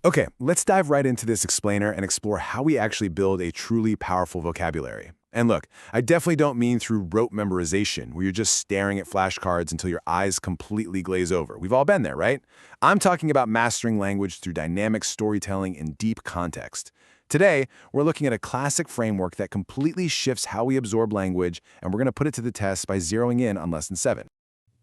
Okay, let's dive right into this explainer and explore how we actually build a truly powerful vocabulary. And look, I definitely don't mean through rote memorization, where you're just staring at flashcards until your eyes completely glaze over. We've all been there, right? I'm talking about mastering language through dynamic storytelling and deep context. Today, we're looking at a classic framework that completely shifts how we absorb language, and we're going to put it to the test by zeroing in on Lesson 7.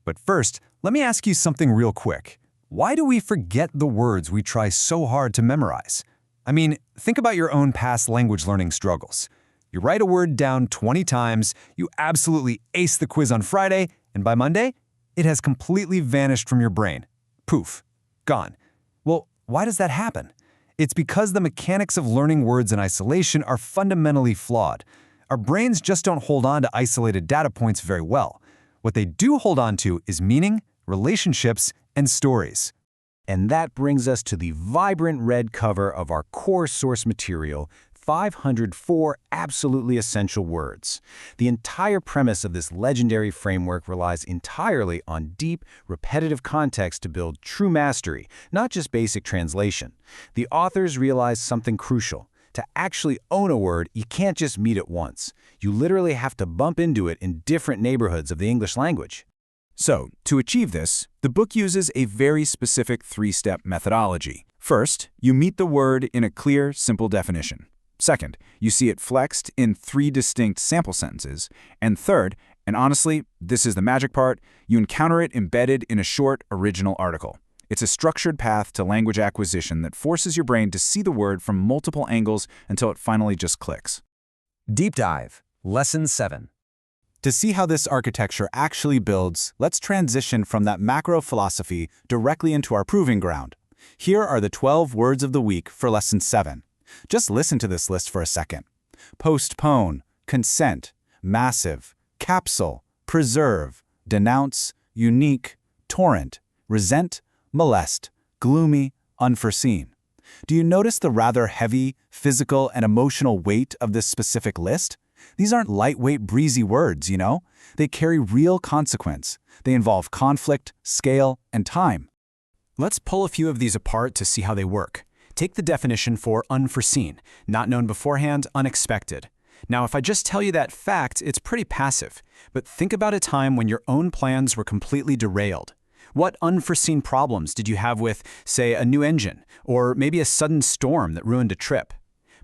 But first, let me ask you something real quick. Why do we forget the words we try so hard to memorize? I mean, think about your own past language learning struggles. You write a word down 20 times, you absolutely ace the quiz on Friday, and by Monday, it has completely vanished from your brain. Poof, gone. Well, why does that happen? It's because the mechanics of learning words in isolation are fundamentally flawed. Our brains just don't hold on to isolated data points very well. What they do hold on to is meaning, relationships, and stories. And that brings us to the vibrant red cover of our core source material, 504 absolutely essential words. The entire premise of this legendary framework relies entirely on deep, repetitive context to build true mastery, not just basic translation. The authors realized something crucial. To actually own a word, you can't just meet it once. You literally have to bump into it in different neighborhoods of the English language. So, to achieve this, the book uses a very specific three-step methodology. First, you meet the word in a clear, simple definition. Second, you see it flexed in 3 distinct sample sentences. And third, and honestly, this is the magic part, you encounter it embedded in a short, original article. It's a structured path to language acquisition that forces your brain to see the word from multiple angles until it finally just clicks. Deep Dive, Lesson 7. To see how this architecture actually builds, let's transition from that macro philosophy directly into our proving ground. Here are the 12 words of the week for Lesson 7. Just listen to this list for a second. Postpone, consent, massive, capsule, preserve, denounce, unique, torrent, resent, molest, gloomy, unforeseen. Do you notice the rather heavy, physical, and emotional weight of this specific list? These aren't lightweight, breezy words, you know? They carry real consequence. They involve conflict, scale, and time. Let's pull a few of these apart to see how they work. Take the definition for unforeseen, not known beforehand, unexpected. Now, if I just tell you that fact, it's pretty passive. But think about a time when your own plans were completely derailed. What unforeseen problems did you have with, say, a new engine, or maybe a sudden storm that ruined a trip?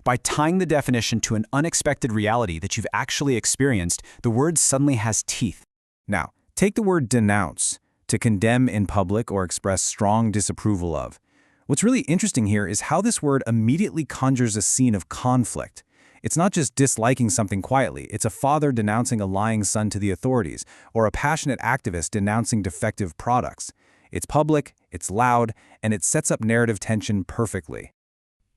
By tying the definition to an unexpected reality that you've actually experienced, the word suddenly has teeth. Now, take the word denounce, to condemn in public or express strong disapproval of. What's really interesting here is how this word immediately conjures a scene of conflict. It's not just disliking something quietly, it's a father denouncing a lying son to the authorities, or a passionate activist denouncing defective products. It's public, it's loud, and it sets up narrative tension perfectly.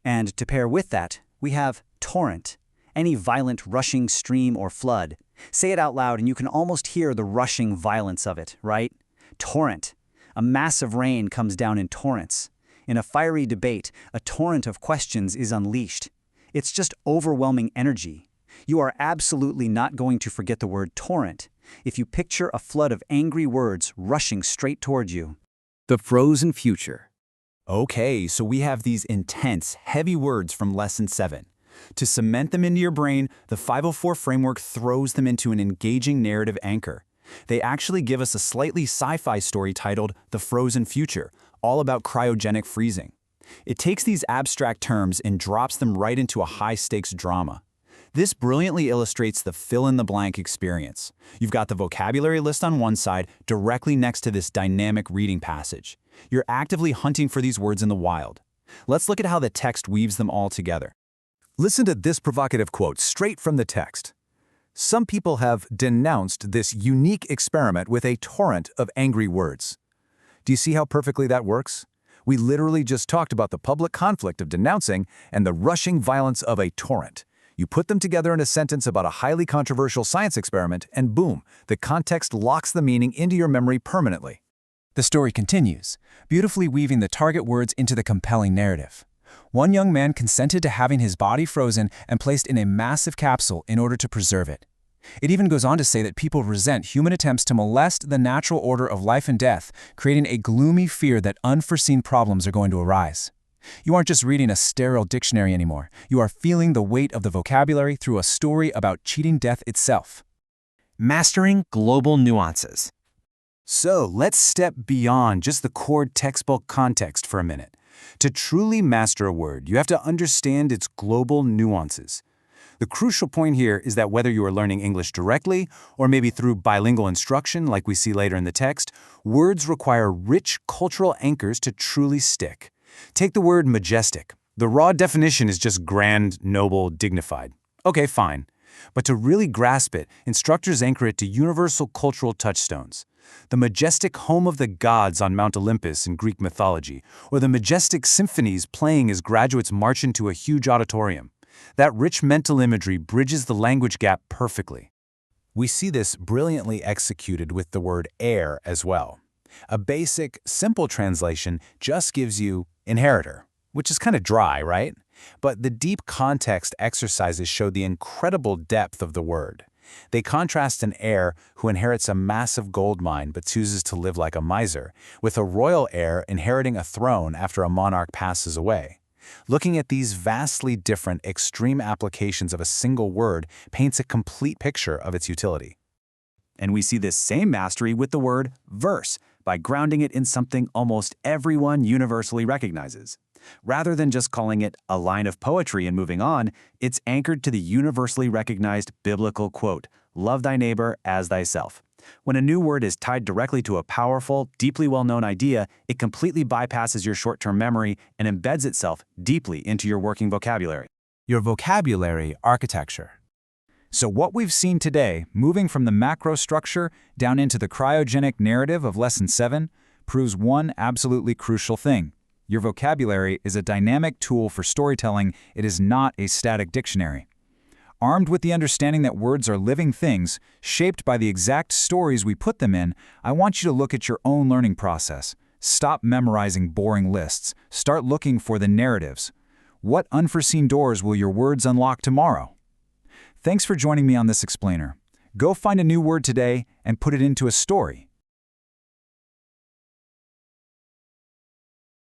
And to pair with that, we have torrent, any violent rushing stream or flood. Say it out loud and you can almost hear the rushing violence of it, right? Torrent. A massive rain comes down in torrents. In a fiery debate, a torrent of questions is unleashed. It's just overwhelming energy. You are absolutely not going to forget the word torrent if you picture a flood of angry words rushing straight toward you. The frozen future. Okay, so we have these intense, heavy words from Lesson 7. To cement them into your brain, the 504 framework throws them into an engaging narrative anchor. They actually give us a slightly sci-fi story titled The Frozen Future, all about cryogenic freezing. It takes these abstract terms and drops them right into a high-stakes drama. This brilliantly illustrates the fill-in-the-blank experience. You've got the vocabulary list on one side, directly next to this dynamic reading passage. You're actively hunting for these words in the wild. Let's look at how the text weaves them all together. Listen to this provocative quote straight from the text. Some people have denounced this unique experiment with a torrent of angry words. Do you see how perfectly that works? We literally just talked about the public conflict of denouncing and the rushing violence of a torrent. You put them together in a sentence about a highly controversial science experiment, and boom, the context locks the meaning into your memory permanently. The story continues, beautifully weaving the target words into the compelling narrative. One young man consented to having his body frozen and placed in a massive capsule in order to preserve it. It even goes on to say that people resent human attempts to molest the natural order of life and death, creating a gloomy fear that unforeseen problems are going to arise. You aren't just reading a sterile dictionary anymore. You are feeling the weight of the vocabulary through a story about cheating death itself. Mastering global nuances. So let's step beyond just the core textbook context for a minute. To truly master a word, you have to understand its global nuances. The crucial point here is that whether you are learning English directly or maybe through bilingual instruction like we see later in the text, words require rich cultural anchors to truly stick. Take the word majestic. The raw definition is just grand, noble, dignified. Okay, fine. But to really grasp it, instructors anchor it to universal cultural touchstones. The majestic home of the gods on Mount Olympus in Greek mythology, or the majestic symphonies playing as graduates march into a huge auditorium. That rich mental imagery bridges the language gap perfectly. We see this brilliantly executed with the word heir as well. A basic, simple translation just gives you inheritor, which is kind of dry, right? But the deep context exercises show the incredible depth of the word. They contrast an heir who inherits a massive gold mine but chooses to live like a miser, with a royal heir inheriting a throne after a monarch passes away. Looking at these vastly different, extreme applications of a single word paints a complete picture of its utility. And we see this same mastery with the word verse, by grounding it in something almost everyone universally recognizes. Rather than just calling it a line of poetry and moving on, it's anchored to the universally recognized biblical quote, "Love thy neighbor as thyself." When a new word is tied directly to a powerful, deeply well-known idea, it completely bypasses your short-term memory and embeds itself deeply into your working vocabulary. Your vocabulary architecture. So what we've seen today, moving from the macro structure down into the cryogenic narrative of Lesson 7, proves one absolutely crucial thing. Your vocabulary is a dynamic tool for storytelling. It is not a static dictionary. Armed with the understanding that words are living things, shaped by the exact stories we put them in, I want you to look at your own learning process. Stop memorizing boring lists. Start looking for the narratives. What unforeseen doors will your words unlock tomorrow? Thanks for joining me on this explainer. Go find a new word today and put it into a story.